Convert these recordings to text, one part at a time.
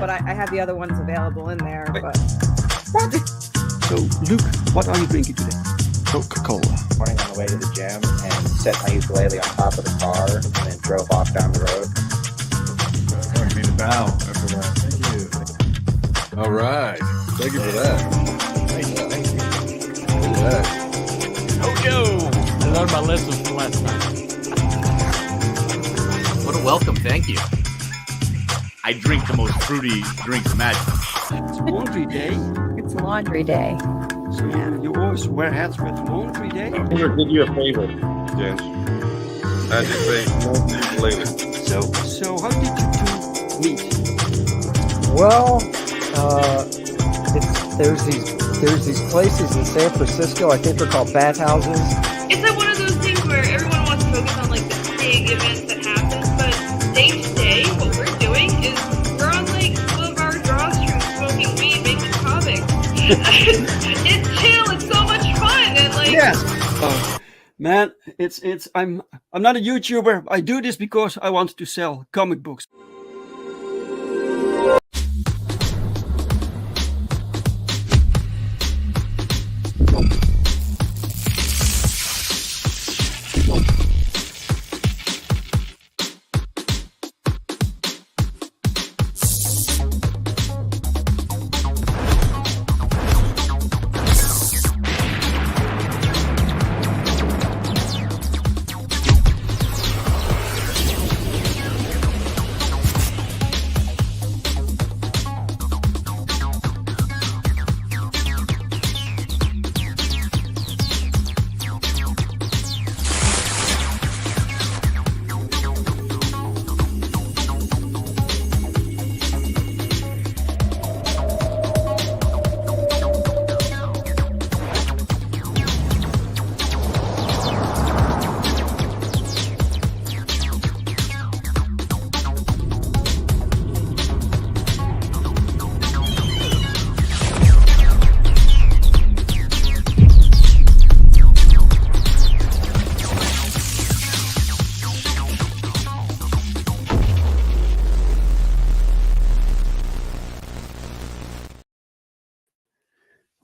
but I have the other ones available in there. Wait. But What? So, Luke, what are you drinking today? Coca-Cola. Morning on the way to the gym and set my ukulele on top of the car and then drove off down the road. I need a bow after that. Thank you. All right. Thank you for that. Thank you. Look at that. Hojo! I learned my lesson from last time. What a welcome, thank you. I drink the most fruity drink imaginable. It's laundry day. it's laundry day. So you always wear hats with laundry day? I'm going to do you a favor, James. I just say, later. So how did you two meet? Well, there's these places in San Francisco. I think they're called bathhouses. It's like one of those things where everyone wants to focus on like the big events that happen, but day to day, what we're doing is we're on like some of our draw streams, smoking weed, making comics. It's chill. It's so much fun, and like Yes. Man, I'm not a YouTuber. I do this because I want to sell comic books.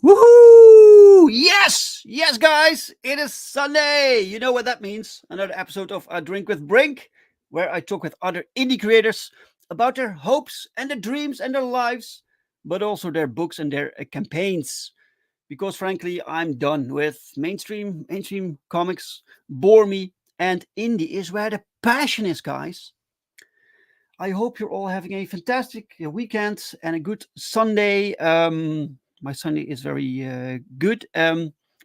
Woohoo! Yes, guys, it is Sunday. You know what that means. Another episode of A Drink With Brink, where I talk with other indie creators about their hopes and their dreams and their lives, but also their books and their campaigns. Because frankly, I'm done with mainstream comics, bore me, and indie is where the passion is, guys. I hope you're all having a fantastic weekend and a good Sunday. My Sunday is very good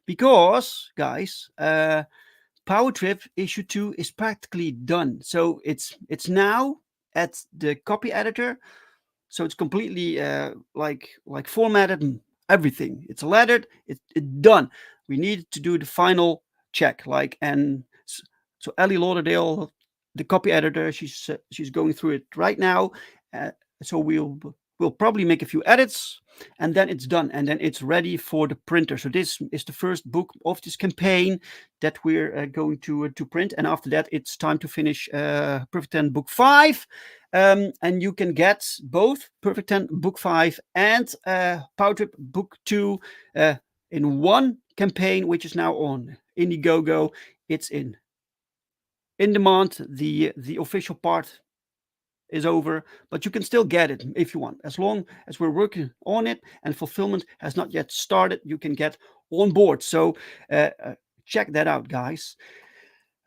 because, guys, POWERTRIP issue 2 is practically done. So it's now at the copy editor. So it's completely like formatted and everything. It's lettered. It's done. We need to do the final check. So Ellie Lauderdale, the copy editor, she's going through it right now. So we'll probably make a few edits, and then it's done, and then it's ready for the printer. So this is the first book of this campaign that we're going to print, and after that, it's time to finish Perfect 10 Book 5, and you can get both Perfect 10 Book 5 and POWERTRIP Book 2 in one campaign, which is now on Indiegogo. It's in demand. The official part is over, but you can still get it if you want. As long as we're working on it and fulfillment has not yet started, you can get on board. So check that out, guys.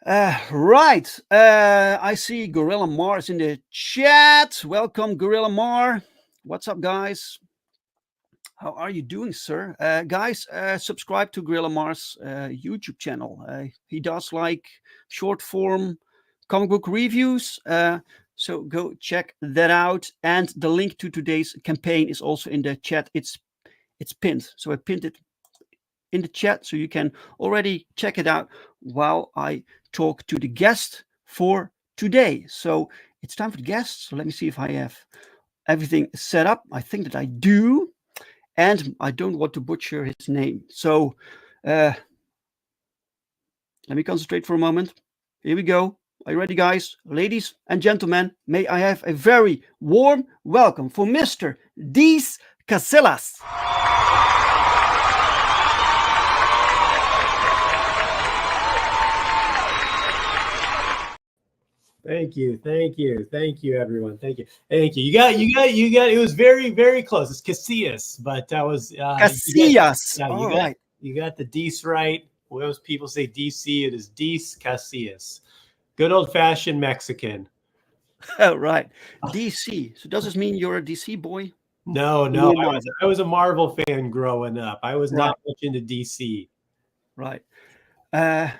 Right. I see Gorilla Mars in the chat. Welcome, Gorilla Mar. What's up, guys? How are you doing, sir? Guys, subscribe to Gorilla Mars YouTube channel. He does like short form comic book reviews. So go check that out. And the link to today's campaign is also in the chat. It's pinned. So I pinned it in the chat, so you can already check it out while I talk to the guest for today. So it's time for the guest. So let me see if I have everything set up. I think that I do. And I don't want to butcher his name. So let me concentrate for a moment. Here we go. Are you ready, guys? Ladies and gentlemen, may I have a very warm welcome for Mr. Deece Casillas. Thank you, everyone. Thank you. You got. It was very, very close. It's Casillas, but that was Casillas. All right. You got the Deece right. Most people say DC. It is Deece Casillas. Good old-fashioned Mexican. All right. DC. So does this mean you're a DC boy? No. I was a Marvel fan growing up. I was not much into DC. Right. Let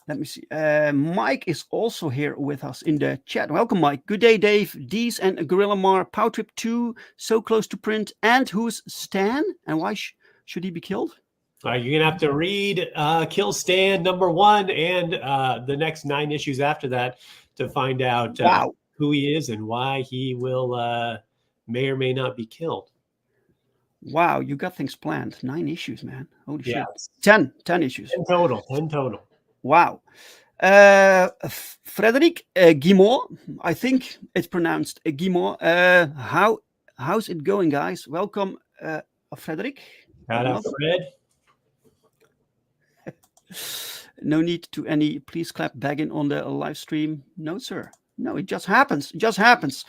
me see. Mike is also here with us in the chat. Welcome, Mike. Good day, Dave. Deece and Gorilla Mar. POWERTRIP 2, so close to print. And who's Stan? And why should he be killed? You're going to have to read Kill Stan #1 and the next 9 issues after that to find out who he is and why he will may or may not be killed. Wow, you got things planned. 9 issues, man. Holy shit. 10 issues. 10 total. Wow. Frederic Guimont, I think it's pronounced Guimont. How's it going, guys? Welcome, Frederic. Shout out, Fred. No need to any please clap bagging on the live stream. No, sir. No, it just happens. It just happens.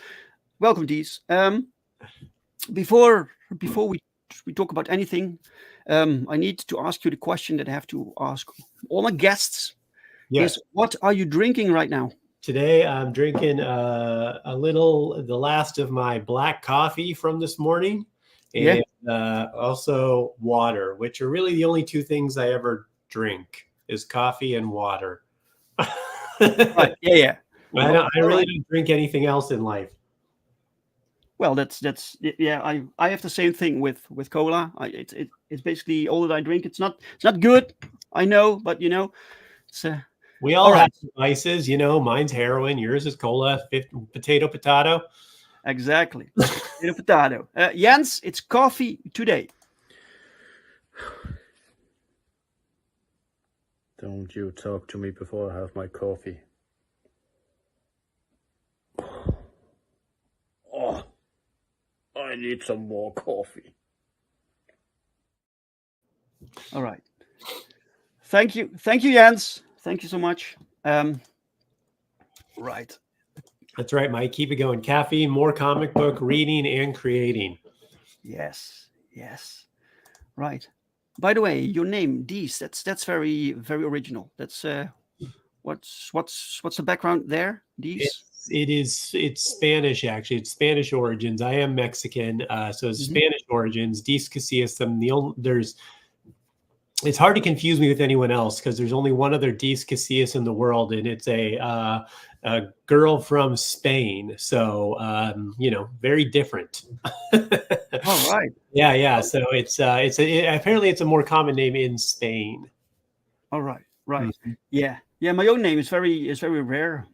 Welcome, Deece. Before we talk about anything, I need to ask you the question that I have to ask all my guests. Yes. Is what are you drinking right now? Today I'm drinking the last of my black coffee from this morning, and also water, which are really the only 2 things I ever drink is coffee and water. Right. Yeah. I really don't drink anything else in life. Well, that's I have the same thing with cola. It's basically all that I drink. It's not good, I know, but it's we all have vices, mine's heroin, yours is cola, potato. Exactly. Potato. Jens, it's coffee today. Don't you talk to me before I have my coffee. Oh, I need some more coffee. All right. Thank you, Jens. Thank you so much. Right. That's right, Mike. Keep it going. Caffeine, more comic book reading and creating. Yes. Right. By the way, your name, Deece, that's very, very original. That's what's the background there, Deece? It's Spanish, actually. It's Spanish origins. I am Mexican, so it's Spanish origins. Deece Casillas. It's hard to confuse me with anyone else because there's only one other Deece Casillas in the world, and it's a girl from Spain. So very different. All right. Yeah. So apparently it's a more common name in Spain. All right. Yeah. My own name is very rare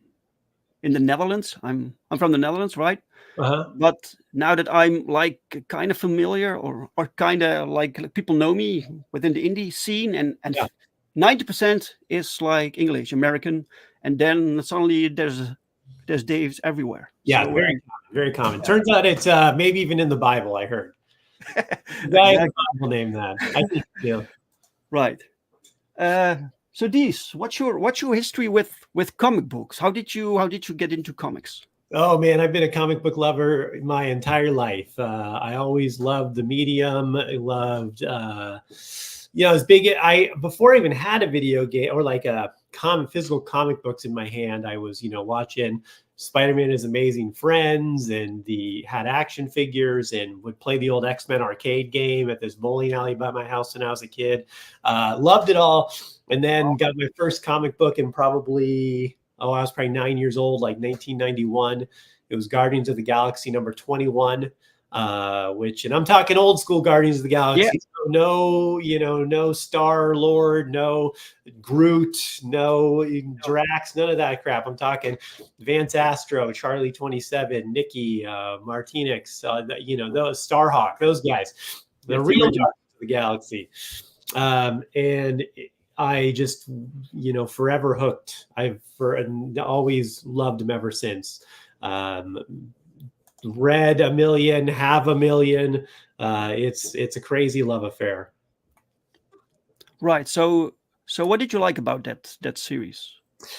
in the Netherlands. I'm from the Netherlands, right? But now that I'm like kind of familiar or kind of like people know me within the indie scene, and 90% is like English, American, and then suddenly there's Daves everywhere. Yeah, so, very common. Turns out it's maybe even in the Bible. I heard. Exactly. Bible name that. I think right. So Deece, what's your history with comic books? How did you get into comics? Oh man, I've been a comic book lover my entire life. I always loved the medium. I loved, as big. Before I even had a video game or like a physical comic books in my hand, I was watching Spider-Man: His Amazing Friends, and had action figures, and would play the old X-Men arcade game at this bowling alley by my house when I was a kid. Loved it all, and then got my first comic book in I was probably 9 years old, like 1991. It was Guardians of the Galaxy number 21, and I'm talking old school Guardians of the Galaxy. Yeah. So no Star-Lord, no Groot, no Drax, none of that crap. I'm talking Vance Astro, Charlie 27, Nikki, Martinez, those Starhawk, those guys, the real Guardians of the Galaxy. And I just, forever hooked. Always loved him ever since. Read a million, have a million. It's a crazy love affair. Right. So what did you like about that series?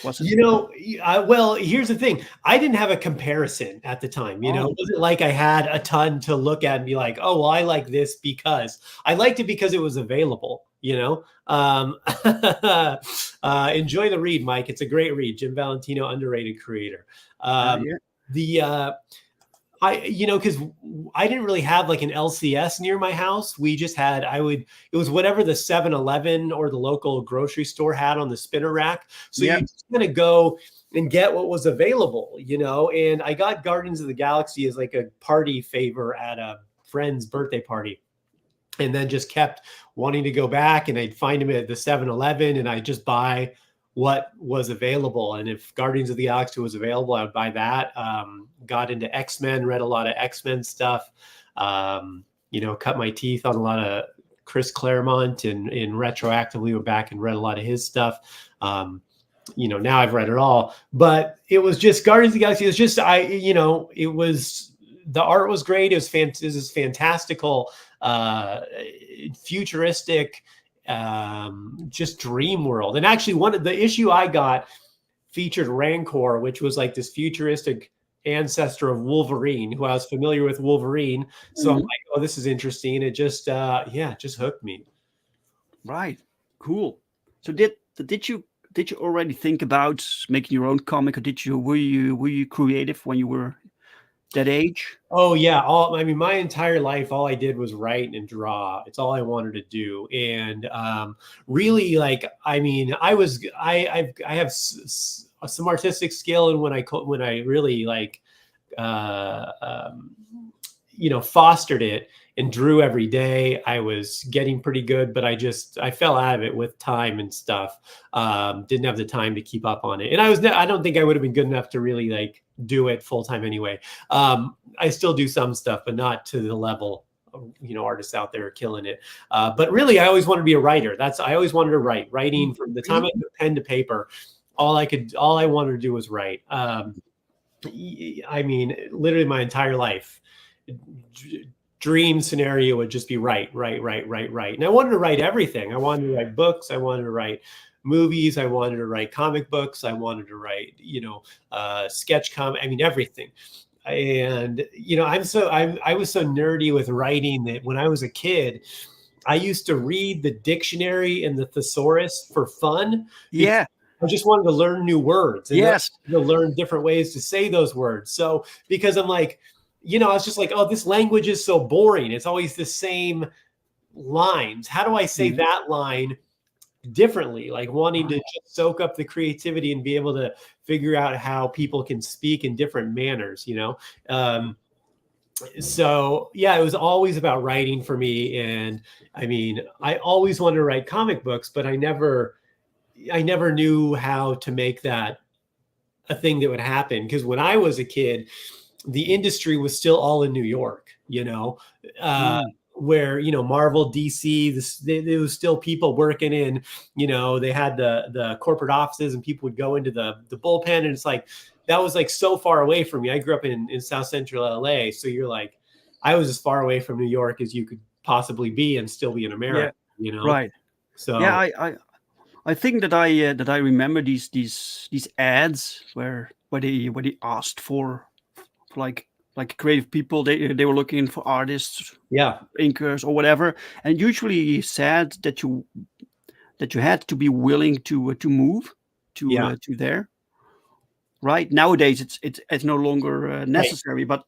Was it? Well, here's the thing. I didn't have a comparison at the time. It wasn't like I had a ton to look at and be like, oh, well, I like this because I liked it because it was available. Enjoy the read, Mike. It's a great read. Jim Valentino, underrated creator. Because I didn't really have like an LCS near my house. We just had, it was whatever the 7-Eleven or the local grocery store had on the spinner rack. So you just kind of go and get what was available, and I got Guardians of the Galaxy as like a party favor at a friend's birthday party. And then just kept wanting to go back, and I'd find him at the 7-Eleven, and I'd just buy what was available. And if Guardians of the Galaxy was available, I would buy that. Got into X-Men, read a lot of X-Men stuff, cut my teeth on a lot of Chris Claremont and retroactively went back and read a lot of his stuff. Now I've read it all, but it was just Guardians of the Galaxy. It was just, it was, the art was great. It was fantastical, futuristic, just dream world. And actually one of the issue I got featured Rancor, which was like this futuristic ancestor of Wolverine, who I was familiar with Wolverine. So I'm like, oh, this is interesting. It just, just hooked me. Right. Cool. So did you already think about making your own comic, or were you creative when you were that age? Oh yeah. My entire life, all I did was write and draw. It's all I wanted to do. And really, like, I have some artistic skill, and when I really like, fostered it and drew every day, I was getting pretty good, but I fell out of it with time and stuff. Didn't have the time to keep up on it. And I don't think I would have been good enough to really like do it full time anyway. I still do some stuff, but not to the level of, artists out there are killing it. But really, I always wanted to be a writer. I always wanted to write. Writing from the time I put pen to paper, all I wanted to do was write. Literally my entire life, dream scenario would just be write. And I wanted to write everything. I wanted to write books. I wanted to write movies. I wanted to write comic books. I wanted to write, sketch comic. Everything. And, I was so nerdy with writing that when I was a kid, I used to read the dictionary and the thesaurus for fun. Yeah. I just wanted to learn new words. And yes. To learn different ways to say those words. So because I'm like, I was just like, oh, this language is so boring. It's always the same lines. How do I say that line differently? Like wanting to just soak up the creativity and be able to figure out how people can speak in different manners, So yeah, it was always about writing for me. And I always wanted to write comic books, but I never knew how to make that a thing that would happen. Because when I was a kid, the industry was still all in New York, where, Marvel, DC, there was still people working in, they had the corporate offices, and people would go into the bullpen, and it's like, that was like so far away from me. I grew up in South Central LA. So you're like, I was as far away from New York as you could possibly be and still be in America, Right. So yeah, I think that I remember these ads where they asked for like creative people. They were looking for artists, inkers or whatever, and usually said that you had to be willing to move to there. Right, nowadays it's no longer necessary, but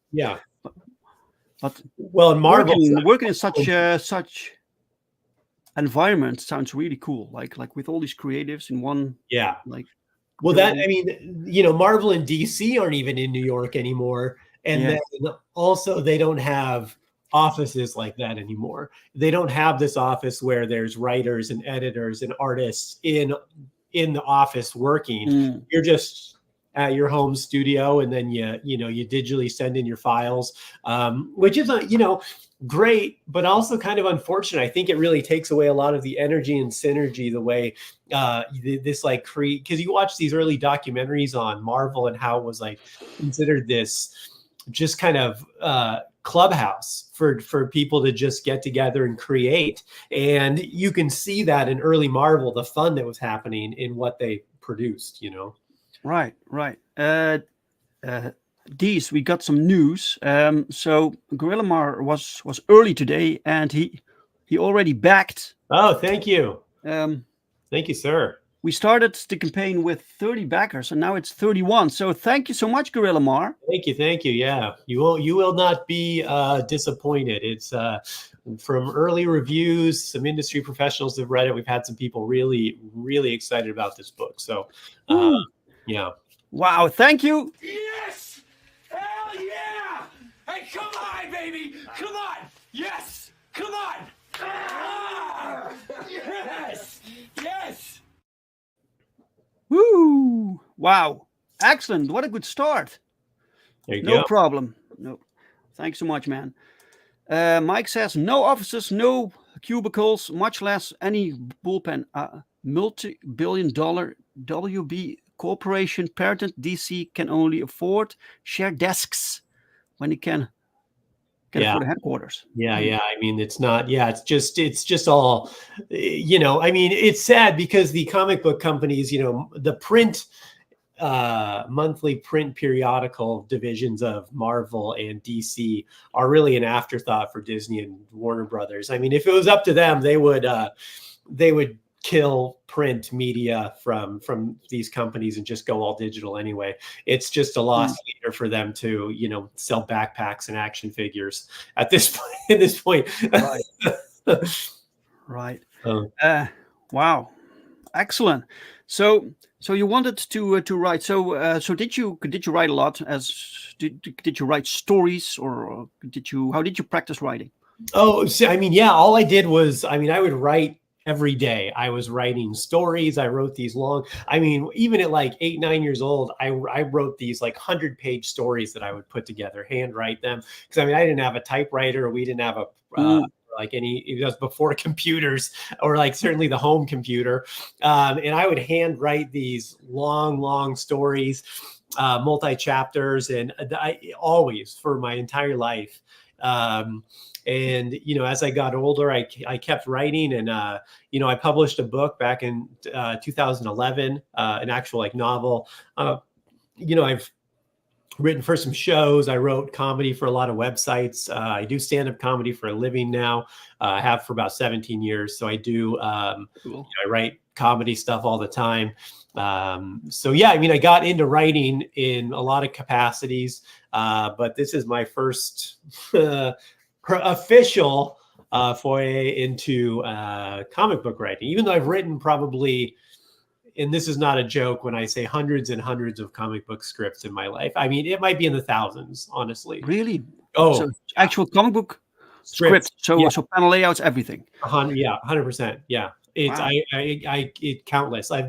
well, in Marvel, working in such environment sounds really cool. Like with all these creatives in one. Yeah. Like. Well, Marvel and DC aren't even in New York anymore. And then also they don't have offices like that anymore. They don't have this office where there's writers and editors and artists in the office working. You're just at your home studio, and then you digitally send in your files, which is great, but also kind of unfortunate. I think it really takes away a lot of the energy and synergy, the way this like create, because you watch these early documentaries on Marvel and how it was like considered this just kind of clubhouse for people to just get together and create. And you can see that in early Marvel, the fun that was happening in what they produced, you know? Right. Deece, we got some news. So Gorilla Mar was early today, and he already backed. Oh, thank you. Thank you, sir. We started the campaign with 30 backers, and now it's 31. So thank you so much, Gorilla Mar. Thank you. Yeah, you will not be disappointed. It's from early reviews, some industry professionals have read it. We've had some people really excited about this book. So, yeah. Wow, thank you. Yes! Hell yeah! Hey, come on, baby! Come on! Yes! Come on! Ah! Yes! Yes! Woo! Wow, excellent! What a good start. There you No go. problem. No, thanks so much, man. Mike says no offices, no cubicles, much less any bullpen. Multi-billion-dollar WB corporation parented DC can only afford shared desks when it can afford a headquarters. Yeah. I mean, it's not. Yeah, it's just all. You know, I mean, it's sad because the comic book companies, you know, the print. Monthly print periodical divisions of Marvel and DC are really an afterthought for Disney and Warner Brothers. I mean, if it was up to them, they would kill print media from these companies and just go all digital anyway. It's just a loss leader for them to, you know, sell backpacks and action figures at this point. At this point, Right. Wow, excellent. So you wanted to write. So did you write a lot? Did you write stories, or how did you practice writing? Oh, so, I mean, yeah, all I did was, I mean, I would write every day. I was writing stories. I wrote these long, I mean, even at like 8, 9 years old, I wrote these like 100-page stories that I would put together, handwrite them. Because I mean, I didn't have a typewriter, we didn't have a, like it was before computers, or like certainly the home computer. And I would handwrite these long stories, multi-chapters, and I always, for my entire life. And, you know, as I got older, I kept writing, and, you know, I published a book back in 2011, an actual like novel. You know, I've written for some shows. I wrote comedy for a lot of websites. I do stand-up comedy for a living now. I have for about 17 years. So I do, you know, I write comedy stuff all the time. So yeah, I mean, I got into writing in a lot of capacities, but this is my first official foray into comic book writing, even though I've written probably, and this is not a joke when I say hundreds and hundreds of comic book scripts in my life. I mean, it might be in the thousands, honestly. Really? Oh, so actual comic book scripts. So panel layouts, everything. 100%. Yeah, it's wow. it countless. I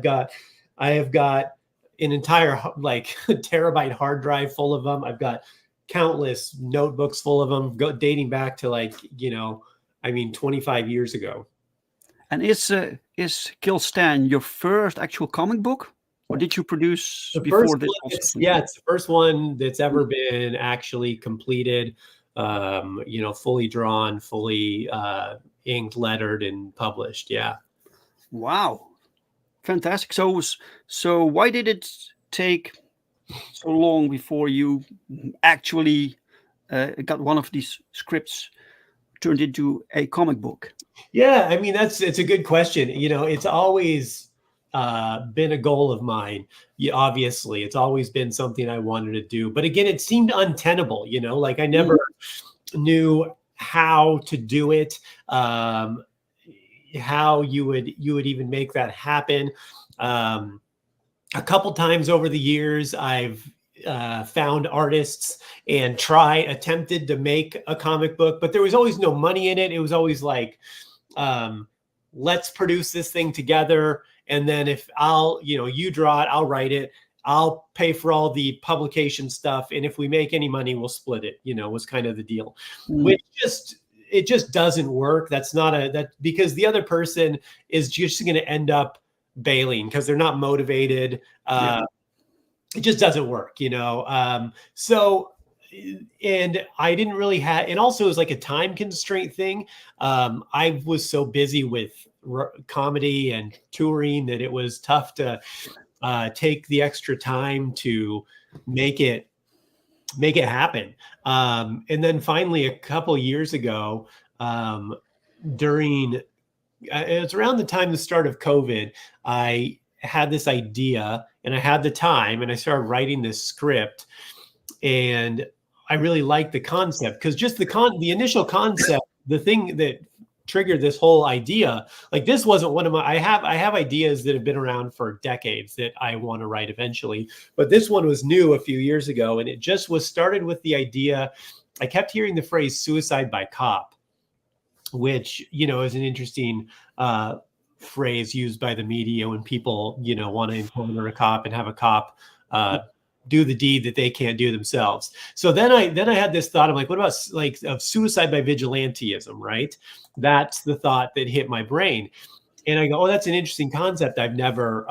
have got an entire like terabyte hard drive full of them. I've got countless notebooks full of them, dating back to like, you know, I mean, 25 years ago. And is Kill Stan your first actual comic book, or did you produce before this? It's the first one that's ever been actually completed. You know, fully drawn, fully inked, lettered, and published. Yeah. Wow, fantastic. So why did it take so long before you actually got one of these scripts turned into a comic book? Yeah, I mean, it's a good question. You know, it's always been a goal of mine. Yeah, obviously, it's always been something I wanted to do. But again, it seemed untenable. You know, like I never knew how to do it, how you would even make that happen. A couple times over the years, I've found artists and attempted to make a comic book, but there was always no money in it. It was always like, let's produce this thing together. And then if you draw it, I'll write it, I'll pay for all the publication stuff. And if we make any money, we'll split it, you know, was kind of the deal, which just it just doesn't work. That's not because the other person is just going to end up bailing because they're not motivated. It just doesn't work, so, and I didn't really have, and also it was like a time constraint thing. I was so busy with comedy and touring that it was tough to take the extra time to make it happen. And then finally, a couple years ago, it's around the time the start of COVID, I had this idea and I had the time and I started writing this script, and I really liked the concept because just the initial concept, the thing that triggered this whole idea, like this wasn't one of my, I have ideas that have been around for decades that I want to write eventually, but this one was new a few years ago, and it just was started with the idea. I kept hearing the phrase suicide by cop, which, is an interesting phrase used by the media when people, want to encounter a cop and have a cop do the deed that they can't do themselves. So then I had this thought. I'm like, what about of suicide by vigilantism, right? That's the thought that hit my brain. And I go, oh, that's an interesting concept. I've never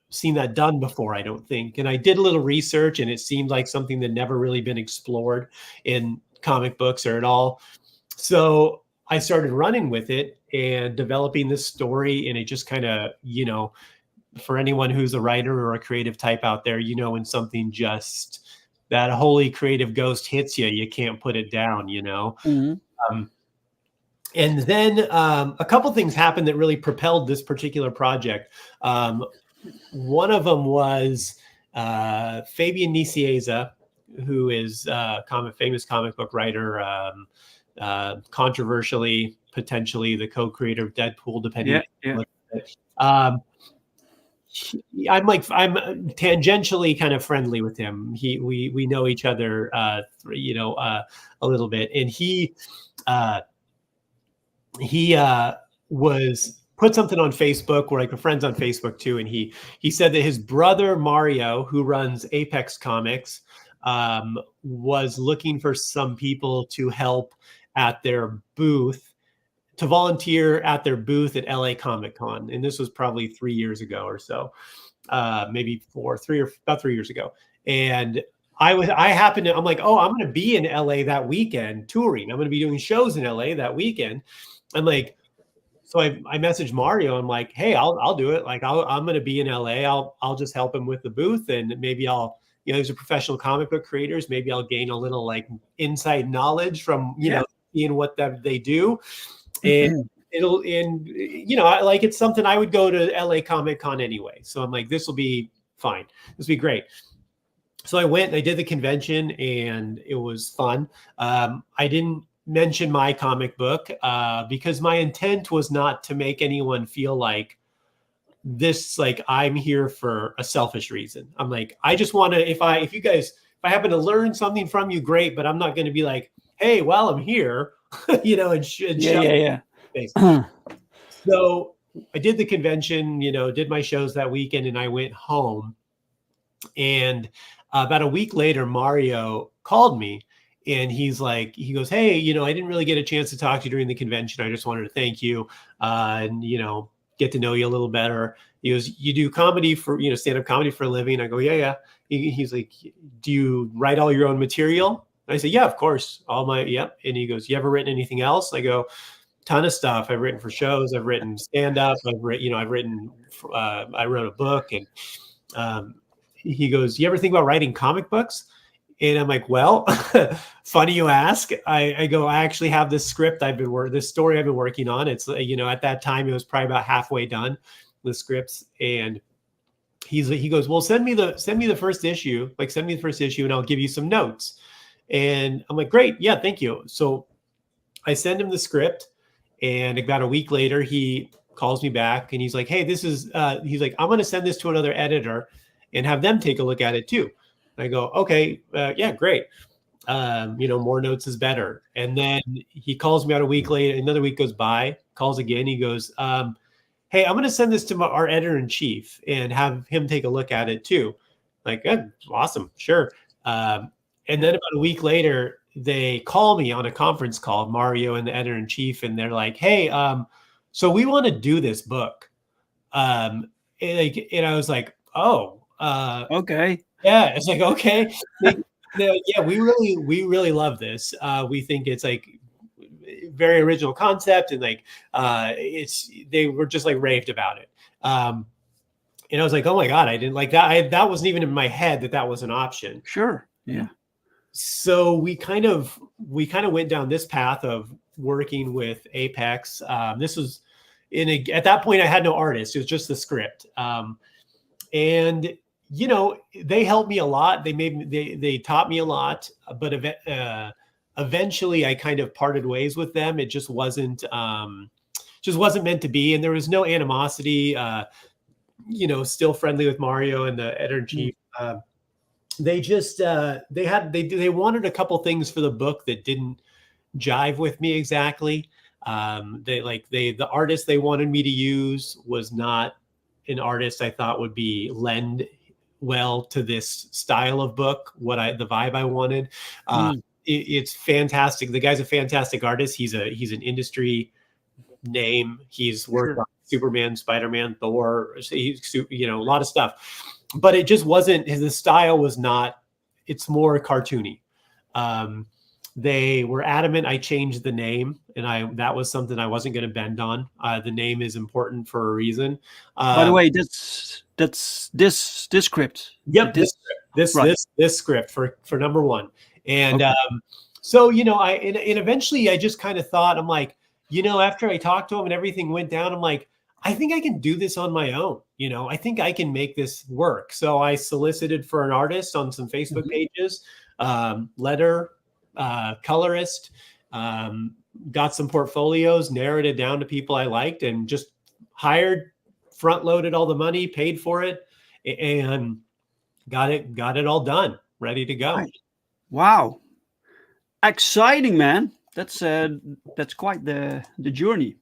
seen that done before, I don't think. And I did a little research, and it seemed like something that never really been explored in comic books or at all. So I started running with it and developing this story. And it just kind of, for anyone who's a writer or a creative type out there, when something just, that holy creative ghost hits you, you can't put it down, Mm-hmm. And then a couple things happened that really propelled this particular project. One of them was Fabian Nicieza, who is a famous comic book writer, controversially, potentially the co-creator of Deadpool, depending. I'm tangentially kind of friendly with him. We know each other, a little bit, and he was put something on Facebook. We're like friends on Facebook too, and he said that his brother Mario, who runs Apex Comics, was looking for some people to help at their booth, to volunteer at their booth at LA Comic Con. And this was probably 3 years ago or so, maybe about 3 years ago. And I'm like, oh, I'm going to be in LA that weekend touring. I'm going to be doing shows in LA that weekend. I'm like, so I messaged Mario. I'm like, hey, I'll do it. Like, I'm going to be in LA. I'll just help him with the booth. And maybe these are professional comic book creators. Maybe I'll gain a little like inside knowledge from, seeing what they do. And it's something I would go to LA Comic Con anyway. So I'm like, this will be fine. This will be great. So I went and I did the convention, and it was fun. I didn't mention my comic book because my intent was not to make anyone feel like this, like I'm here for a selfish reason. I'm like, I just want to, if I happen to learn something from you, great, but I'm not going to be like, hey, while I'm here, Yeah. So I did the convention, did my shows that weekend, and I went home. And about a week later, Mario called me, and he goes, hey, I didn't really get a chance to talk to you during the convention. I just wanted to thank you and, get to know you a little better. He goes, you do comedy for, stand-up comedy for a living? I go, yeah. He's like, do you write all your own material? And I said, yeah, of course. Yep. And he goes, you ever written anything else? I go, ton of stuff. I've written for shows. I've written stand-up. I wrote a book. And he goes, you ever think about writing comic books? And I'm like, well, funny you ask. I go, I actually have this script this story I've been working on. It's, at that time it was probably about halfway done, the scripts. And he goes, well, send me the first issue, and I'll give you some notes. And I'm like, great. Yeah, thank you. So I send him the script, and about a week later, he calls me back, and he's like, hey, he's like, I'm going to send this to another editor and have them take a look at it too. I go, okay, yeah, great. More notes is better. And then he calls me out a week later. Another week goes by, calls again. He goes, hey, I'm going to send this to our editor-in-chief and have him take a look at it too. Like, awesome, sure. And then about a week later, they call me on a conference call, Mario and the editor-in-chief, and they're like, "Hey, so we want to do this book." And I was like, "Oh, Okay. yeah." It's like, okay. They're like, yeah, we really love this. We think it's like very original concept, and like they were just like raved about it. And I was like, oh my God, I didn't like that. That wasn't even in my head that was an option. Sure. Yeah. So we kind of went down this path of working with Apex. This was at that point I had no artist. It was just the script. And you know, they helped me a lot. They taught me a lot, but eventually I kind of parted ways with them. It just wasn't meant to be. And there was no animosity, you know, still friendly with Mario and the editor-in-chief. They just, they wanted a couple things for the book that didn't jive with me exactly. The artist they wanted me to use was not an artist I thought would lend well to this style of book, the vibe I wanted. It's fantastic. The guy's a fantastic artist. He's an industry name. He's worked on Superman, Spider-Man, Thor. He's, you know, a lot of stuff, but it just wasn't, the style was not, it's more cartoony. They were adamant I changed the name, and that was something I wasn't going to bend on. The name is important for a reason. By the way, that's this script. Yep, this script for number one. And so, you know, and eventually I just kind of thought, I'm like, you know, after I talked to him and everything went down, I'm like, I think I can do this on my own. You know, I think I can make this work. So I solicited for an artist on some Facebook pages, letter, colorist, got some portfolios, narrowed it down to people I liked, and just hired, front loaded all the money, paid for it, and got it all done, ready to go. Right. Wow. Exciting, man. That's quite the journey.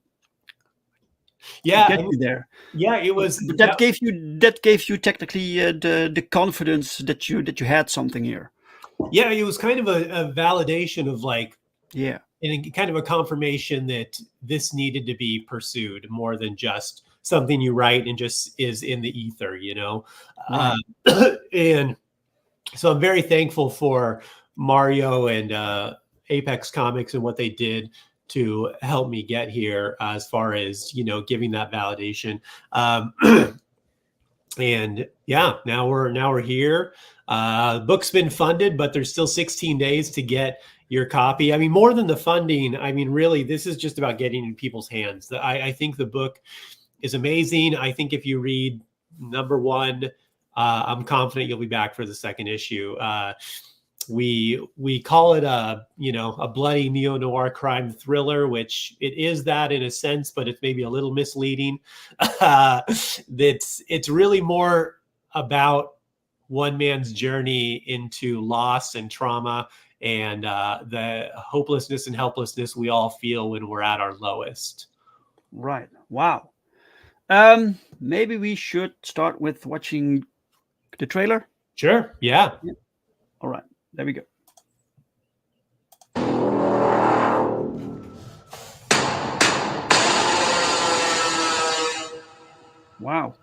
Yeah, get you there. Yeah, it was. But that gave you technically the confidence that you had something here. Yeah, it was kind of a validation of like, yeah, and kind of a confirmation that this needed to be pursued more than just something you write and just is in the ether, you know. Right. And so I'm very thankful for Mario and Apex Comics and what they did to help me get here, as far as, you know, giving that validation. And yeah, now we're here. The book's been funded, but there's still 16 days to get your copy. I mean, more than the funding, I mean, really, this is just about getting in people's hands. I think the book is amazing. I think if you read number one, I'm confident you'll be back for the second issue. We call it a bloody neo-noir crime thriller, which it is that in a sense, but it's maybe a little misleading. It's really more about one man's journey into loss and trauma and the hopelessness and helplessness we all feel when we're at our lowest. Right. Wow. Maybe we should start with watching the trailer. Sure. Yeah. All right. There we go. Wow.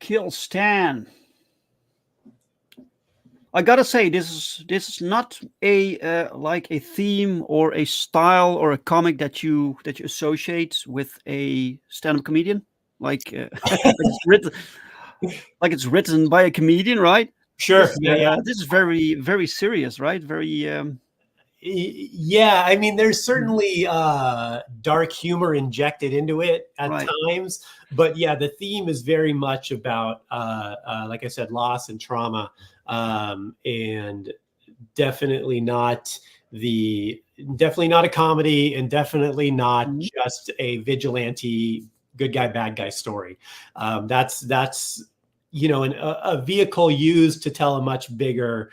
Kill Stan. I gotta say, this is not a like a theme or a style or a comic that you associate with a stand-up comedian. Like it's written. like it's written by a comedian, right? Sure. This is very, very serious, right? Very. Yeah, I mean, there's certainly dark humor injected into it at Right. times, but yeah, the theme is very much about, like I said, loss and trauma, and definitely not a comedy, and definitely not just a vigilante good guy bad guy story. That's a vehicle used to tell a much bigger,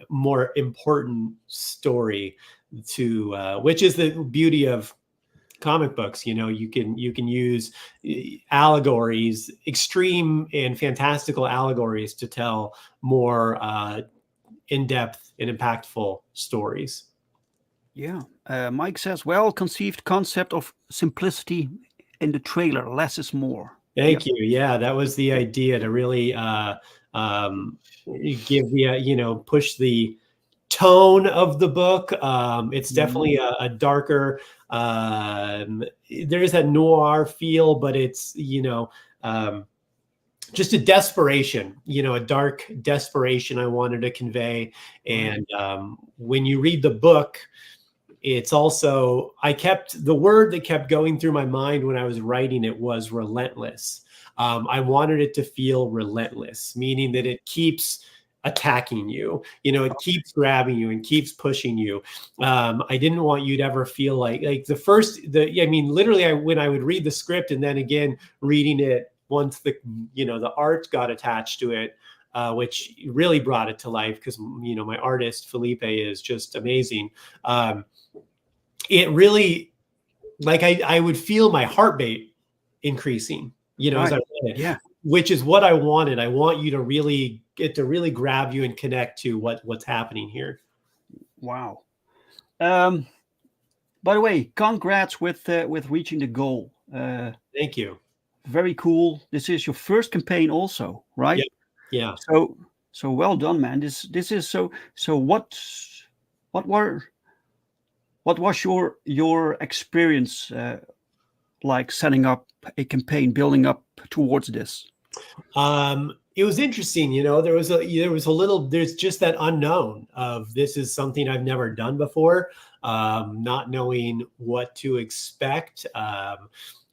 more important story, to which is the beauty of comic books. You can use allegories, extreme and fantastical allegories, to tell more in-depth and impactful stories. Yeah. Mike says, well-conceived concept of simplicity in the trailer. Less is more. Thank you. Yeah, that was the idea, to really give the, push the tone of the book. It's definitely a darker, there is a noir feel, but it's, just a desperation, a dark desperation I wanted to convey. And when you read the book, it's also, the word that kept going through my mind when I was writing it was relentless. I wanted it to feel relentless, meaning that it keeps attacking you, it keeps grabbing you and keeps pushing you. I didn't want you to ever feel like literally when I would read the script and then again reading it once the art got attached to it, which really brought it to life, because my artist Felipe is just amazing. It really, I would feel my heartbeat increasing, as I read it. Yeah. Which is what I wanted. I want you to really grab you and connect to what's happening here. Wow. By the way, congrats with reaching the goal. Thank you. Very cool. This is your first campaign also, right? Yeah. So well done, man. This is so what was your experience like setting up a campaign, building up towards this? It was interesting, there's just that unknown of, this is something I've never done before, not knowing what to expect,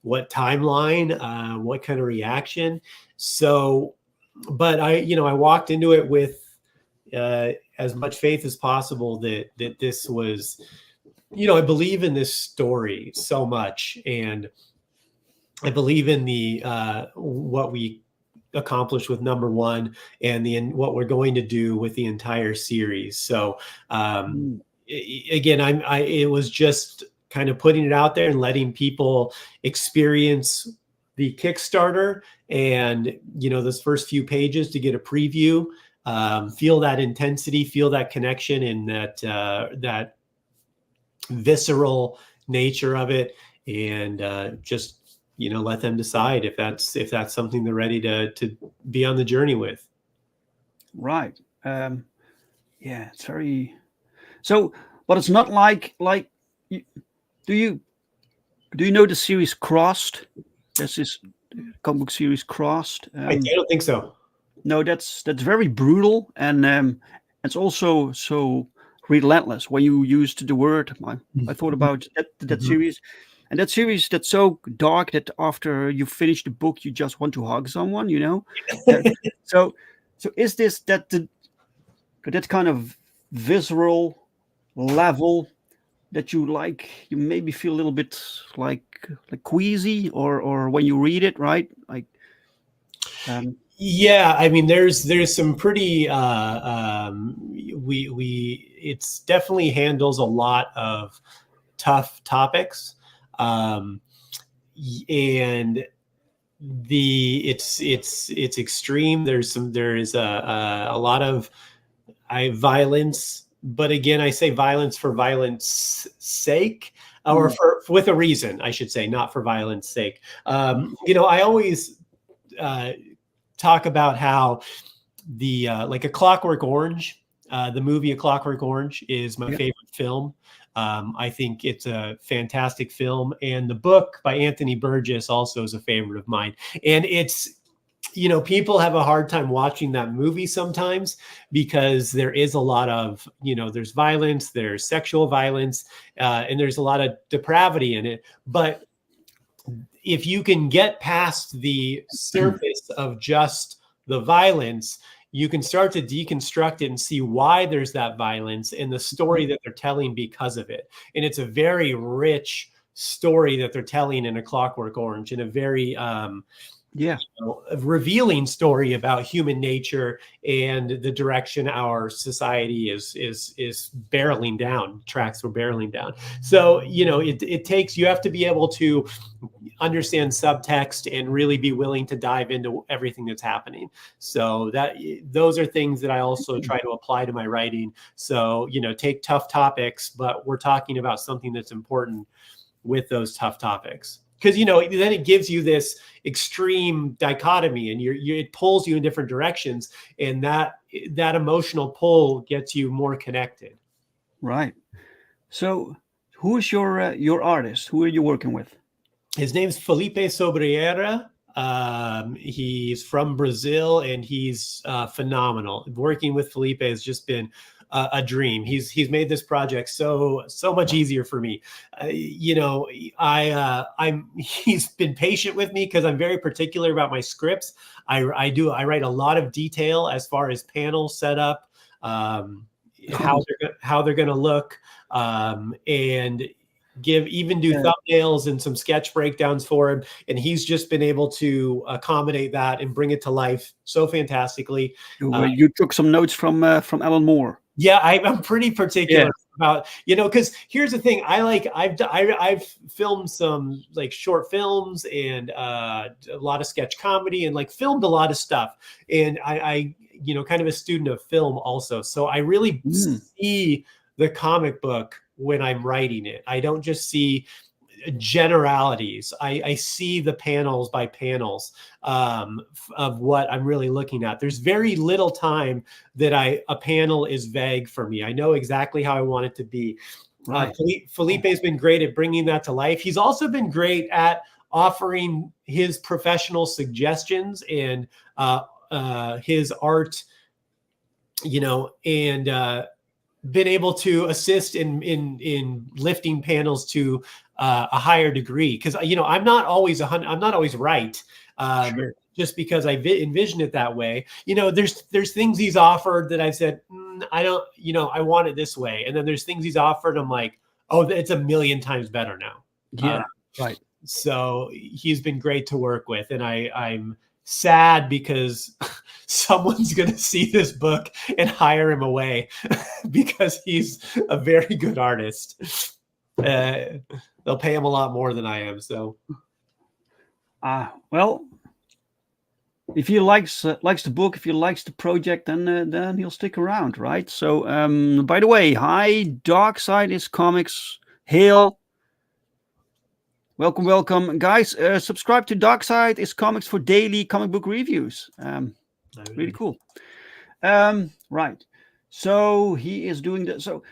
what timeline, what kind of reaction. So, but I walked into it with as much faith as possible that this was, I believe in this story so much, and I believe in the what we accomplished with number one, and what we're going to do with the entire series. So again, it was just kind of putting it out there and letting people experience the Kickstarter, and those first few pages to get a preview, feel that intensity, feel that connection, and that visceral nature of it, and just let them decide if that's something they're ready to be on the journey with. Right. Yeah, it's very so, but it's not like do you know the series Crossed? There's this comic book series Crossed. I don't think so. No, that's very brutal, and it's also so relentless. When you used the word, I thought about that series. And that series that's so dark that after you finish the book, you just want to hug someone, So is this that kind of visceral level that you maybe feel a little bit like queasy, or when you read it, right? Yeah, I mean, there's some pretty it's definitely handles a lot of tough topics. And it's extreme. There is a lot of violence, but again, I say violence for violence sake, or with a reason, I should say, not for violence sake. I always talk about how the like A Clockwork Orange, the movie A Clockwork Orange is my favorite film. I think it's a fantastic film, and the book by Anthony Burgess also is a favorite of mine. And it's people have a hard time watching that movie sometimes because there is a lot of, there's violence, there's sexual violence, and there's a lot of depravity in it. But if you can get past the surface of just the violence, you can start to deconstruct it and see why there's that violence and the story that they're telling because of it. And it's a very rich story that they're telling in A Clockwork Orange, in a very a revealing story about human nature and the direction our society is barreling down. Tracks we're barreling down. So it takes, you have to be able to understand subtext and really be willing to dive into everything that's happening. So those are things that I also try to apply to my writing. So take tough topics, but we're talking about something that's important with those tough topics. Because then it gives you this extreme dichotomy, and it pulls you in different directions, and that emotional pull gets you more connected. Right. So, who is your artist? Who are you working with? His name's Felipe Sobreira. He's from Brazil, and he's phenomenal. Working with Felipe has just been a dream. He's made this project so much easier for me. He's been patient with me because I'm very particular about my scripts. I write a lot of detail as far as panel setup, how they're going to look, and do thumbnails and some sketch breakdowns for him. And he's just been able to accommodate that and bring it to life so fantastically. You took some notes from Alan Moore. Yeah, I'm pretty particular about, because here's the thing. I've filmed some like short films and a lot of sketch comedy and filmed a lot of stuff. And I kind of a student of film also. So I really see the comic book when I'm writing it. I don't just see generalities. I see the panels by panels of what I'm really looking at. There's very little time that a panel is vague for me. I know exactly how I want it to be. Right. Felipe has been great at bringing that to life. He's also been great at offering his professional suggestions and his art, and been able to assist in lifting panels to a higher degree, because I'm not always right, just because I envision it that way. There's things he's offered that I've said I don't, I want it this way, and then there's things he's offered I'm like, oh, it's a million times better now. Right. So he's been great to work with, and I'm sad because someone's going to see this book and hire him away because he's a very good artist. They'll pay him a lot more than I am. So, well, if he likes the book, if he likes the project, then he'll stick around, right? So, by the way, hi, Dark Side is Comics. Hail. Welcome, guys. Subscribe to Dark Side is Comics for daily comic book reviews. Really cool. Right. So he is doing that. So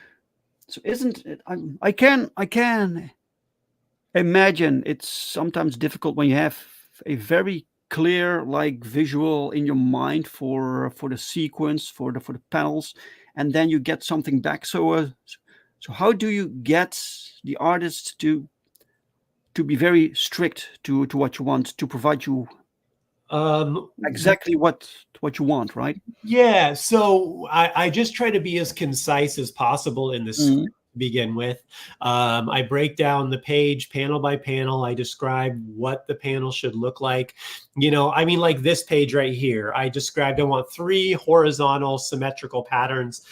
isn't it? I can imagine it's sometimes difficult when you have a very clear visual in your mind for the sequence, for the panels, and then you get something back. So how do you get the artist to be very strict to what you want, to provide you exactly what you want, right? Yeah. So I just try to be as concise as possible in this to begin with. I break down the page panel by panel. I describe what the panel should look like. Like this page right here, I described I want 3 horizontal symmetrical patterns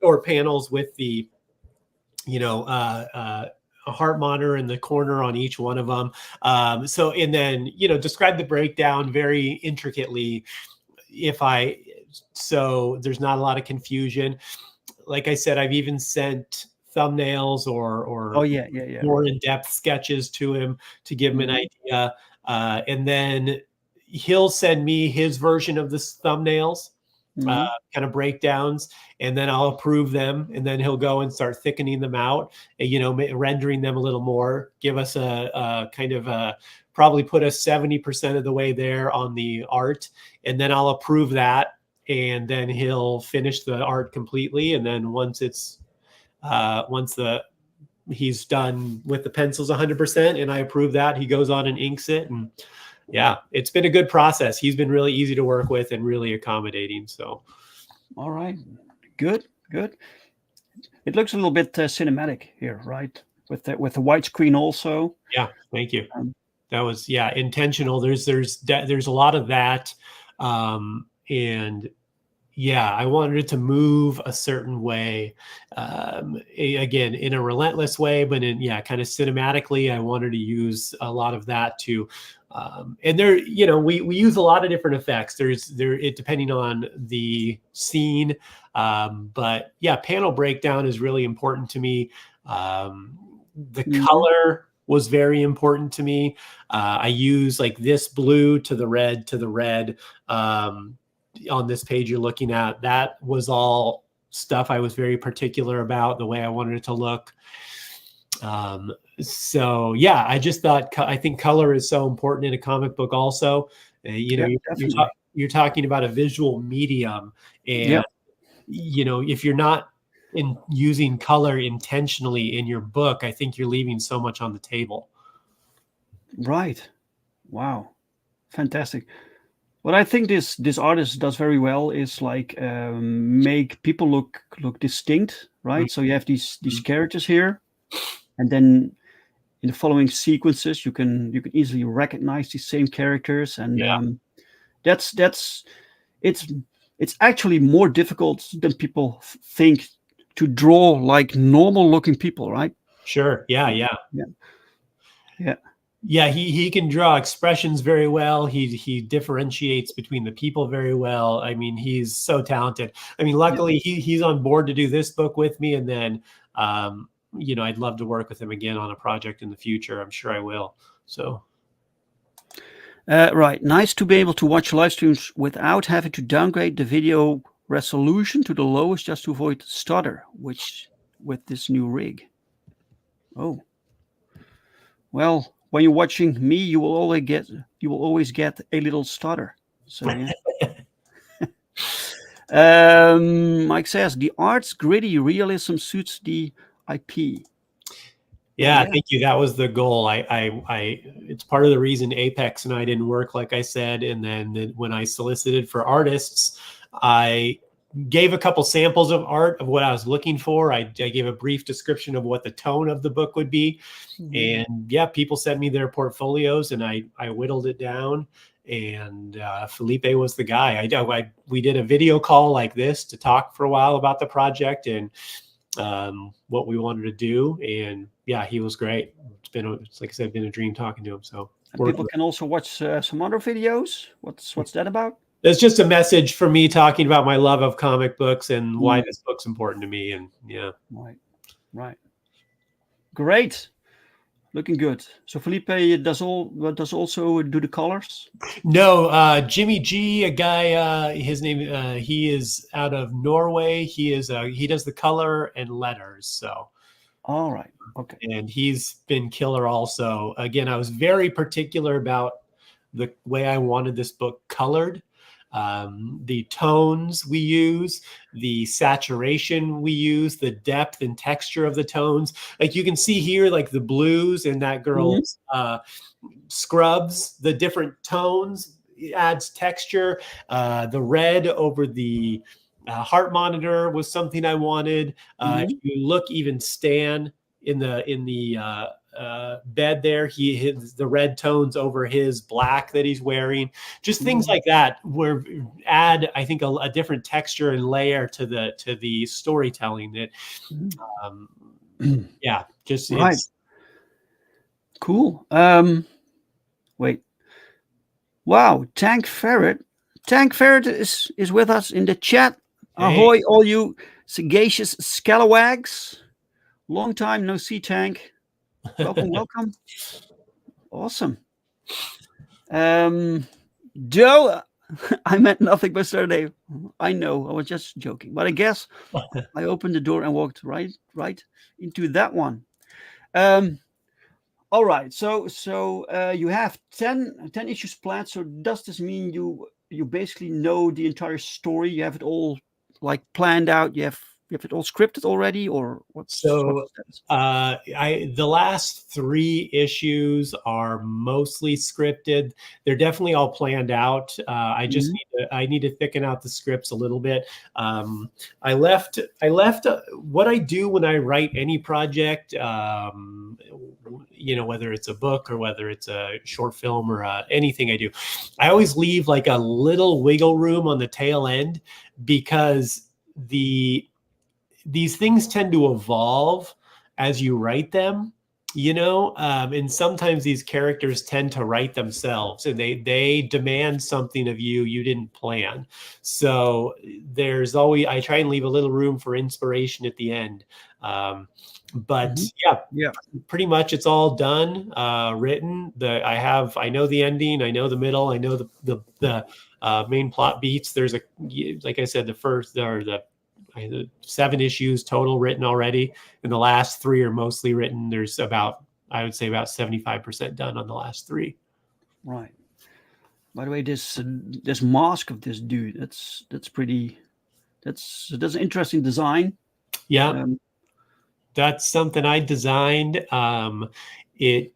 or panels with the a heart monitor in the corner on each one of them. And then, describe the breakdown very intricately so there's not a lot of confusion. Like I said, I've even sent thumbnails or more in-depth sketches to him to give him an idea. And then he'll send me his version of the thumbnails. Mhm. kind of breakdowns, and then I'll approve them, and then he'll go and start thickening them out, rendering them a little more, give us a kind of probably put us 70% of the way there on the art, and then I'll approve that, and then he'll finish the art completely, and then once he's done with the pencils 100% and I approve that, he goes on and inks it. And yeah, it's been a good process. He's been really easy to work with and really accommodating. So, all right, good. It looks a little bit cinematic here, right? With the widescreen also. Yeah, thank you. That was intentional. There's a lot of that, and yeah, I wanted it to move a certain way, again, in a relentless way, but kind of cinematically, I wanted to use a lot of that too. And there, we use a lot of different effects. It depending on the scene. But yeah, panel breakdown is really important to me. The color was very important to me. I use like this blue to the red, on this page you're looking at. That was all stuff I was very particular about, the way I wanted it to look. So yeah, I just thought, I think color is so important in a comic book also. You're talking about a visual medium, and if you're not using color intentionally in your book, I think you're leaving so much on the table. Right. Wow. Fantastic. What I think this artist does very well is like make people look distinct, right? So you have these characters here, and then in the following sequences, you can easily recognize these same characters, and it's actually more difficult than people think to draw like normal looking people, right? Sure. Yeah. He can draw expressions very well. He differentiates between the people very well. I mean, he's so talented. I mean, luckily he's on board to do this book with me, and then I'd love to work with him again on a project in the future. I'm sure I will. So right, nice to be able to watch live streams without having to downgrade the video resolution to the lowest just to avoid stutter, which with this new rig. Oh, well. When you're watching me, you will always get a little stutter. So yeah. Mike says the art's gritty realism suits the IP. Yeah, thank you. That was the goal. It's part of the reason Apex and I didn't work, like I said. And then when I solicited for artists, I gave a couple samples of art of what I was looking for. I gave a brief description of what the tone of the book would be. And yeah, people sent me their portfolios, and I whittled it down. And Felipe was the guy. We did a video call like this to talk for a while about the project and what we wanted to do. And yeah, he was great. It's like I said, been a dream talking to him. So people can also watch some other videos. What's that about? It's just a message for me talking about my love of comic books and why this book's important to me. And yeah. Right. Great. Looking good. So Felipe does also do the colors? No, Jimmy G, a guy, his name, he is out of Norway. He does the color and letters. So. All right. Okay. And he's been killer also. Again, I was very particular about the way I wanted this book colored. The tones we use, the saturation we use, the depth and texture of the tones. Like you can see here, like the blues in that girl's scrubs, the different tones adds texture. The red over the heart monitor was something I wanted. If you look, even Stan in the bed there, the red tones over his black that he's wearing, just things like that, where add, I think, a different texture and layer to the storytelling. That just right. It's cool. Wait, wow, Tank Ferret is with us in the chat. Ahoy, all you sagacious scalawags! Long time no see, Tank. Welcome. Awesome. Joe, I meant nothing by Saturday. I know, I was just joking. But I guess I opened the door and walked right into that one. All right. So you have 10 issues planned. So does this mean you basically know the entire story? You have it all like planned out. You have it all scripted already, or what's So the the last 3 issues are mostly scripted. They're definitely all planned out. I just need to thicken out the scripts a little bit. I left what I do when I write any project, whether it's a book or whether it's a short film or anything I do, I always leave like a little wiggle room on the tail end, because these things tend to evolve as you write them, and sometimes these characters tend to write themselves, and they demand something of you didn't plan. So I try and leave a little room for inspiration at the end. But pretty much it's all done, written. I know the ending, I know the middle, I know the main plot beats. There's like I said, the 7 issues total written already, and the last 3 are mostly written. There's I would say about 75% done on the last 3. Right. By the way, this mask of this dude, that's an interesting design. Yeah. That's something I designed. It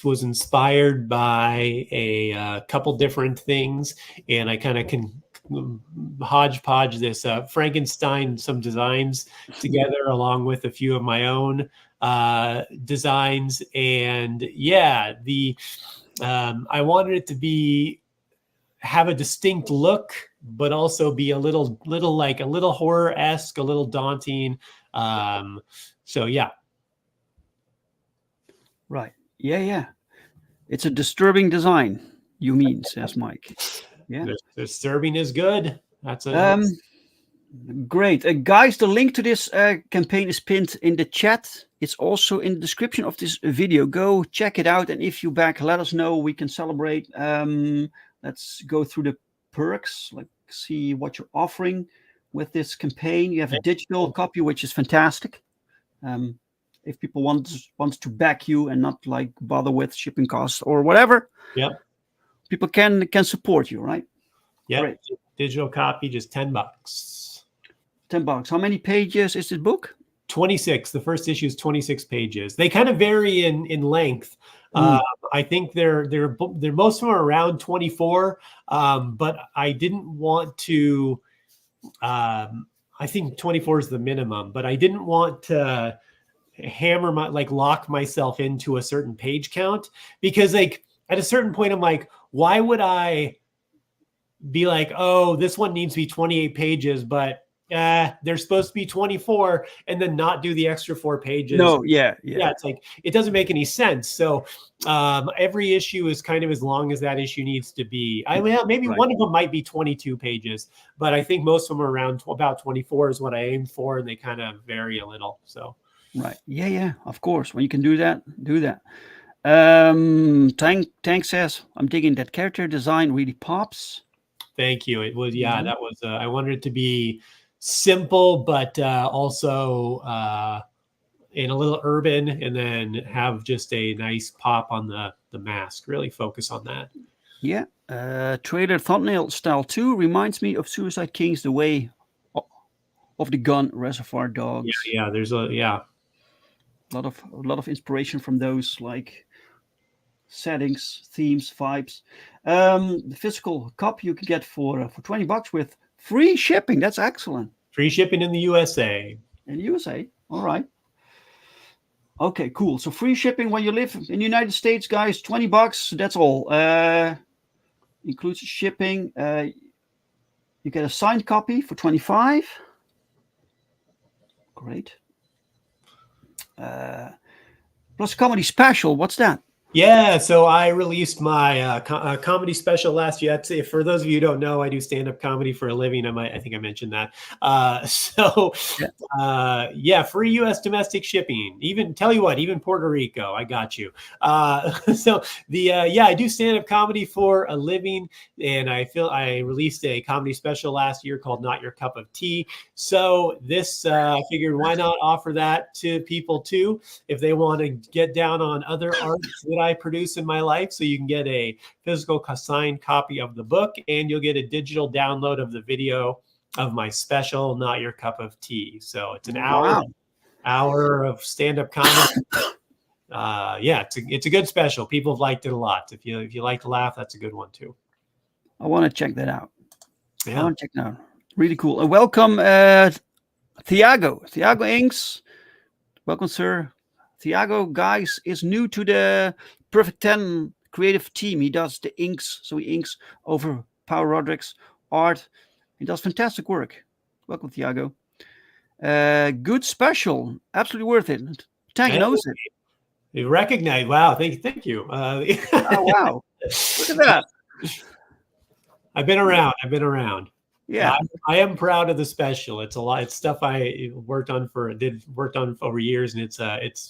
was inspired by a couple different things, and I kind of can hodgepodge this Frankenstein some designs together along with a few of my own designs. And I wanted it to have a distinct look, but also be a little horror-esque, a little daunting. Right. Yeah. It's a disturbing design, you mean, says Mike. Yeah. Disturbing is good. That's great. Guys, the link to this campaign is pinned in the chat. It's also in the description of this video. Go check it out, and if you back, let us know. We can celebrate. Let's go through the perks, like see what you're offering with this campaign. You have a digital copy, which is fantastic. If people want to back you and not like bother with shipping costs or whatever, people can support you, right? Yeah. Great. Digital copy, just $10. $10. How many pages is this book? 26. The first issue is 26 pages. They kind of vary in length. I think they're most of them are around 24. But I didn't want to. I think 24 is the minimum, but I didn't want to lock myself into a certain page count, because like at a certain point I'm like, why would I be like, oh, this one needs to be 28 pages, but they're supposed to be 24, and then not do the extra 4 pages. No, yeah. It's like, it doesn't make any sense. So every issue is kind of as long as that issue needs to be. Maybe one of them might be 22 pages, but I think most of them are around about 24 is what I aim for, and they kind of vary a little. So. Right. Yeah. Of course. When you can do that, do that. Tank says, I'm digging that character design, really pops. Thank you. It was, that was, I wanted it to be simple, but also in a little urban, and then have just a nice pop on the mask. Really focus on that. Yeah. Trailer thumbnail style 2 reminds me of Suicide Kings, the way of the gun, Reservoir Dogs. Yeah. There's a lot of inspiration from those like settings, themes, vibes. The physical copy you can get for $20 with free shipping. That's excellent. Free shipping in the USA. In the USA. All right. Okay, cool. So free shipping when you live in the United States, guys. $20. That's all. Includes shipping. You get a signed copy for $25. Great. Plus comedy special. What's that? Yeah, so I released my comedy special last year. For those of you who don't know, I do stand-up comedy for a living. I think I mentioned that. Yeah, free U.S. domestic shipping. Even tell you what, even Puerto Rico, I got you. I do stand-up comedy for a living, and I released a comedy special last year called "Not Your Cup of Tea." So I figured why not offer that to people too if they want to get down on other arts that I produce in my life. So you can get a physical signed copy of the book, and you'll get a digital download of the video of my special, Not Your Cup of Tea. So it's an hour of stand-up comedy. It's a good special. People have liked it a lot. If you like to laugh, that's a good one too. I want to check that out. Yeah. I want to check that out. Really cool. Welcome, Thiago Inks. Welcome, sir. Thiago, guys, is new to the Perfect 10 creative team. He does the inks, so he inks over Power Roderick's art. He does fantastic work. Welcome, Thiago. Good special. Absolutely worth it. Tank knows it. You recognize. Wow. Thank you. Oh, wow. Look at that. I've been around. Yeah. I am proud of the special. It's a lot. It's stuff I worked on over years, and it's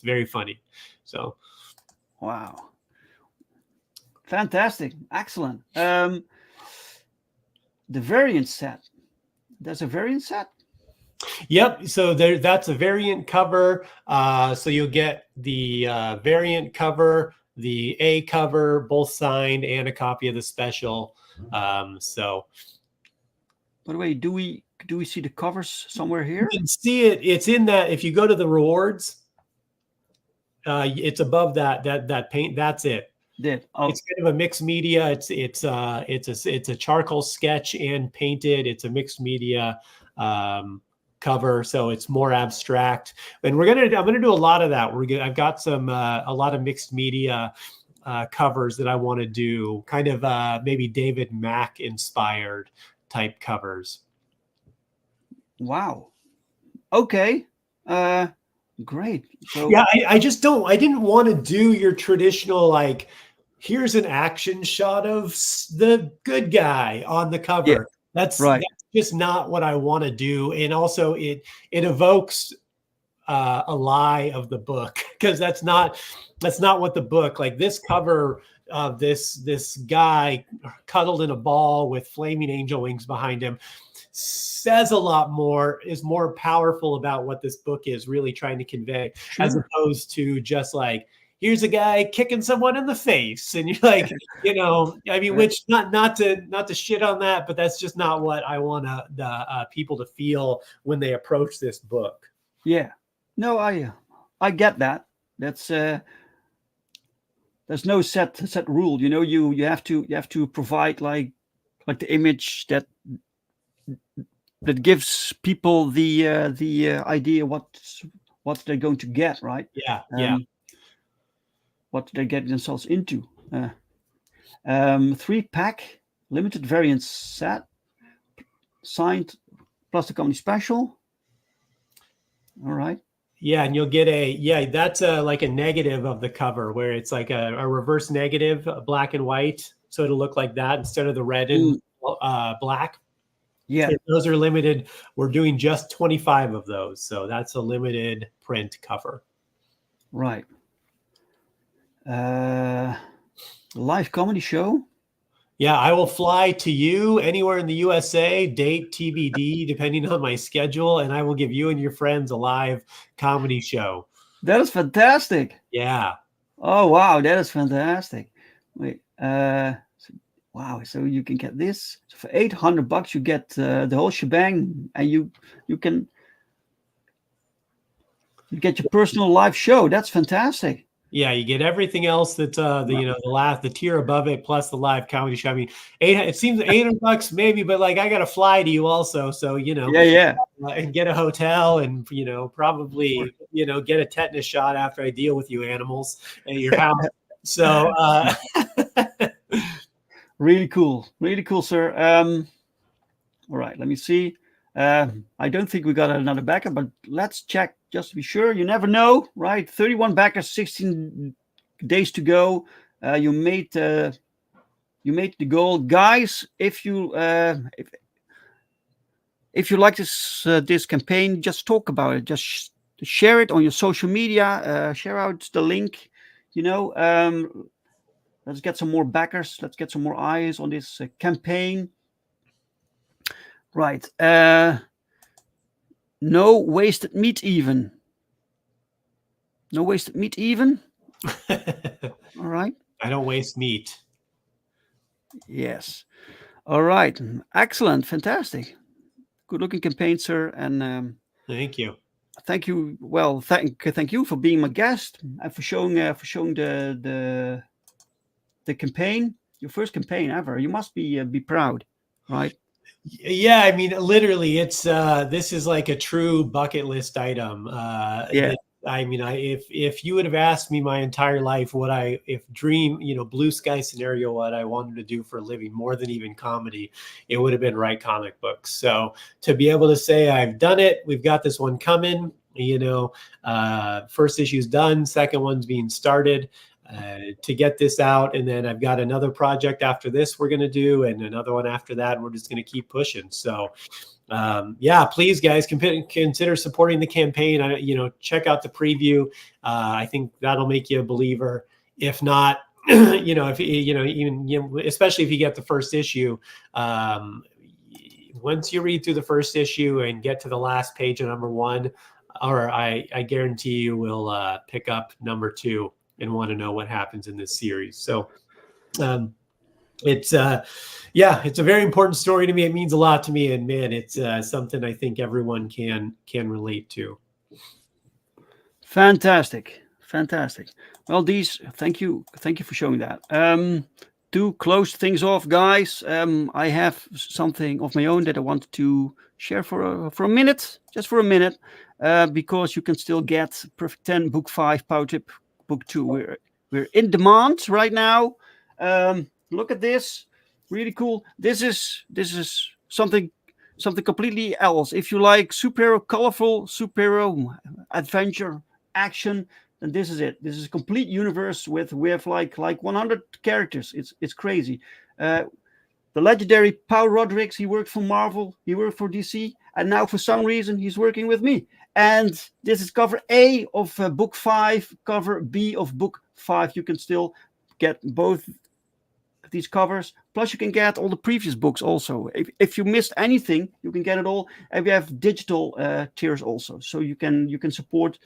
very funny. So, wow. Fantastic. Excellent. The variant set. There's a variant set? Yep. So that's a variant cover. So you'll get the variant cover, the A cover, both signed, and a copy of the special. By the way, do we see the covers somewhere here? You can see it. It's in that. If you go to the rewards, it's above that paint. That's it. It's kind of a mixed media. It's a charcoal sketch and painted. It's a mixed media cover, so it's more abstract. And I'm gonna do a lot of that. I've got a lot of mixed media covers that I want to do, kind of maybe David Mack inspired type covers. Wow. Okay. Great. So yeah, I didn't want to do your traditional, like, here's an action shot of the good guy on the cover. Yeah, that's right. That's just not what I want to do. And also it evokes a lie of the book, because that's not what the book, like this cover of this guy cuddled in a ball with flaming angel wings behind him says a lot more, is more powerful about what this book is really trying to convey, as opposed to just like, here's a guy kicking someone in the face, and you're like, I mean, which not to shit on that, but that's just not what I want the people to feel when they approach this book. Yeah, no, I get that. That's there's no set rule. You have to provide like the image that gives people the idea what they're going to get, right? Yeah. What they get themselves into. 3-pack limited variant set, signed plus the comedy special. All right. Yeah, and you'll get that's like a negative of the cover, where it's like a reverse negative, black and white, so it'll look like that instead of the red and black. Yeah, those are limited. We're doing just 25 of those, so that's a limited print cover. Right. Live comedy show. Yeah, I will fly to you anywhere in the USA, date TBD, depending on my schedule, and I will give you and your friends a live comedy show. That is fantastic. Yeah. Oh, wow, that is fantastic. Wait, wow, so you can get this. So for $800, you get the whole shebang, and you get your personal live show. That's fantastic. Yeah, you get everything else that's the tier above it, plus the live comedy show. I mean, it seems $800 maybe, but like I got to fly to you also, so and get a hotel, and probably get a tetanus shot after I deal with you animals at your house. So really cool, sir. All right, let me see. I don't think we got another backer, but let's check just to be sure. You never know, right? 31 backers, 16 days to go. You made the goal, guys. If you like this campaign, just talk about it. Just share it on your social media. Share out the link. Let's get some more backers. Let's get some more eyes on this campaign. Right. No wasted meat even. No wasted meat even. All right. I don't waste meat. Yes. All right. Excellent. Fantastic. Good looking campaign, sir. And thank you. Thank you. Well, thank you for being my guest and for showing the campaign, your first campaign ever. You must be proud, right? Yeah, I mean, literally, it's this is like a true bucket list item. Yeah. If you would have asked me my entire life blue sky scenario, what I wanted to do for a living, more than even comedy, it would have been write comic books. So to be able to say I've done it, we've got this one coming, first issue's done, second one's being started. To get this out, and then I've got another project after this we're going to do, and another one after that, and we're just going to keep pushing. So please guys, consider supporting the campaign. Check out the preview. I think that'll make you a believer. If not, especially if you get the first issue, once you read through the first issue and get to the last page of number 1, I guarantee you will pick up number 2 and want to know what happens in this series. So it's a very important story to me. It means a lot to me, and man, it's something I think everyone can relate to. Fantastic. Well, Deece, thank you for showing that. To close things off, guys, I have something of my own that I want to share for a minute, just for a minute, because you can still get Perfect 10 Book 5 POWERTRIP Book 2. We're in demand right now. Look at this, really cool. This is something completely else. If you like colorful superhero adventure action, then this is it. This is a complete universe with like 100 characters. It's crazy. The legendary Paul Rodriguez, he worked for Marvel, he worked for DC, and now for some reason he's working with me. And this is cover A of book 5, cover B of book 5. You can still get both these covers. Plus you can get all the previous books also. If you missed anything, you can get it all. And we have digital tiers also. So you can support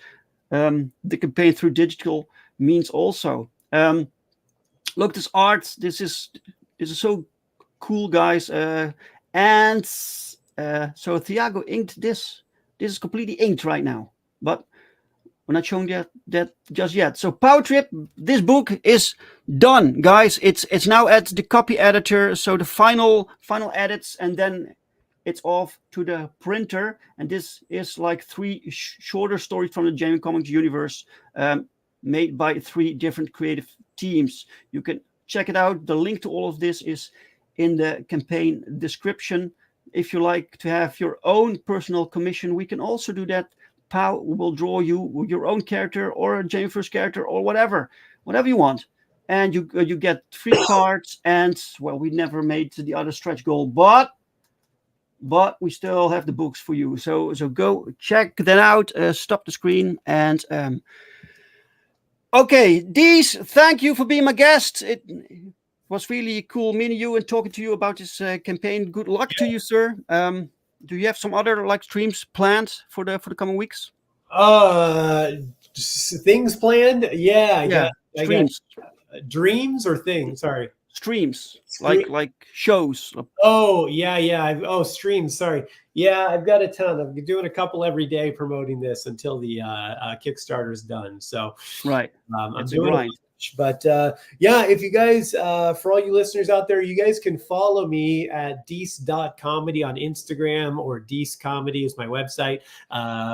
the campaign through digital means also. Look, this art, this is so cool, guys. So Thiago inked this. This is completely inked right now, but we're not showing that just yet. So POWERTRIP, this book is done, guys. It's now at the copy editor. So the final edits, and then it's off to the printer. And this is like 3 shorter stories from the Jamie Comics universe, made by 3 different creative teams. You can check it out. The link to all of this is in the campaign description. If you like to have your own personal commission, we can also do that. POW will draw you your own character or a Jamie First character or whatever you want. And you get 3 cards. And, well, we never made the other stretch goal, but we still have the books for you. So go check that out. Stop the screen. And, okay, Deece, thank you for being my guest. It was really cool meeting you and talking to you about this campaign. Good luck to you, sir. Do you have some other streams planned for the coming weeks? Things planned? Yeah. I got dreams or things. Sorry, streams like shows. Oh yeah. Streams. Sorry. Yeah, I've got a ton. I'm doing a couple every day promoting this until the Kickstarter's done. So right, I'm doing it. But if you guys, for all you listeners out there, you guys can follow me at deece.comedy on Instagram, or Deece Comedy is my website.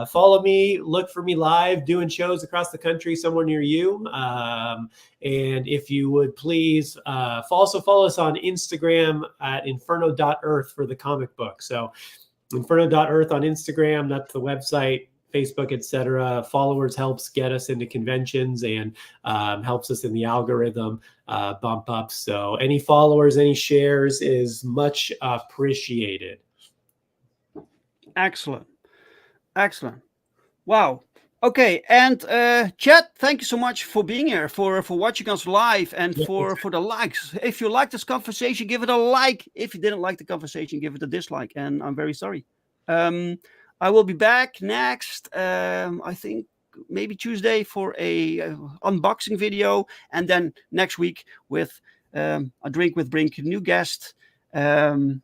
Follow me, look for me live doing shows across the country somewhere near you. And if you would please also follow us on Instagram at inferno.earth for the comic book. So inferno.earth on Instagram, that's the website. Facebook, etc. Followers helps get us into conventions and helps us in the algorithm bump up. So any followers, any shares is much appreciated. Excellent. Excellent. Wow. Okay, and chat, thank you so much for being here, for watching us live, and for the likes. If you like this conversation, give it a like. If you didn't like the conversation, give it a dislike, and I'm very sorry. I will be back next, I think maybe Tuesday for a unboxing video, and then next week with A Drink with Brink, new guest, same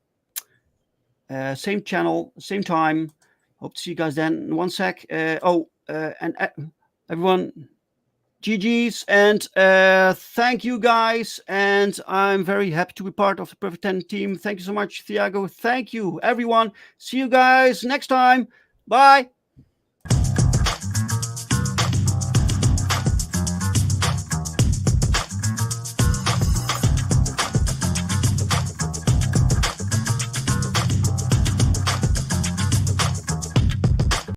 channel, same time. Hope to see you guys then. One sec. And everyone, GG's, and thank you guys. And I'm very happy to be part of the Perfect 10 team. Thank you so much, Thiago. Thank you, everyone. See you guys next time. Bye.